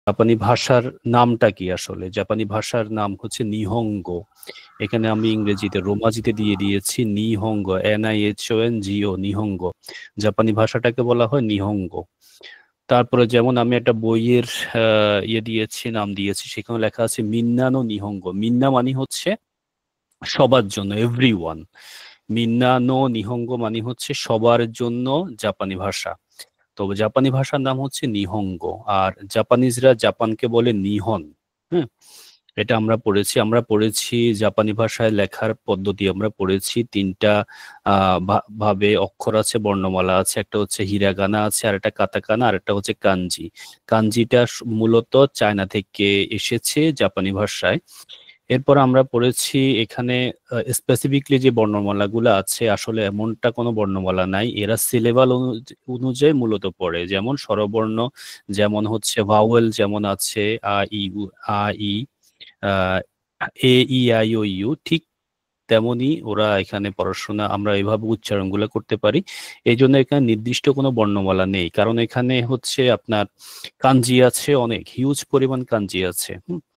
জাপানি ভাষার নামটা কি আসলে? জাপানি ভাষার নাম হচ্ছে নিহঙ্গো। এখানে আমি ইংরেজিতে রোমাজিতে দিয়ে দিয়েছি নিহঙ্গো, NIHONGO, নিহঙ্গো। জাপানি ভাষাটাকে বলা হয় নিহঙ্গো। তারপরে যেমন আমি একটা বইয়ের নাম দিয়েছি, সেখানে লেখা আছে মিন্নানো নিহঙ্গো। মিন্না মানে হচ্ছে সবার জন্য, এভরিওয়ান। মিন্নানো নিহঙ্গো মানে হচ্ছে সবার জন্য জাপানি ভাষা। তবে জাপানি ভাষার নাম হচ্ছে নিহঙ্গো। আর জাপানিজরা জাপানকে বলে নিহন। হ্যাঁ, এটা আমরা পড়েছি জাপানি ভাষায় লেখার পদ্ধতি। আমরা পড়েছি তিনটা ভাবে অক্ষর আছে, বর্ণমালা আছে। একটা হচ্ছে হিরাগানা আছে, আর একটা কাতাকানা, আর একটা হচ্ছে কাঞ্জি। কাঞ্জিটা মূলত চায়না থেকে এসেছে জাপানি ভাষায়। এরপর আমরা পড়েছি এখানে স্পেসিফিকলি যে বর্ণমালাগুলো আছে, আসলে এমনটা কোনো বর্ণমালা নাই। এরা সিলেবাল অনুযায়ী মূলত পড়ে। যেমন স্বরবর্ণ, যেমন হচ্ছে ভাওয়েল, যেমন আছে আ ই আ ই আহ, এ ই আই ও ইউ, ঠিক তেমনি ওরা এখানে পড়াশোনা, আমরা এভাবে উচ্চারণগুলো করতে পারি। এই জন্য এখানে নির্দিষ্ট কোনো বর্ণমালা নেই, কারণ এখানে হচ্ছে আপনার কাঞ্জি আছে, অনেক হিউজ পরিমাণ কাঞ্জি আছে।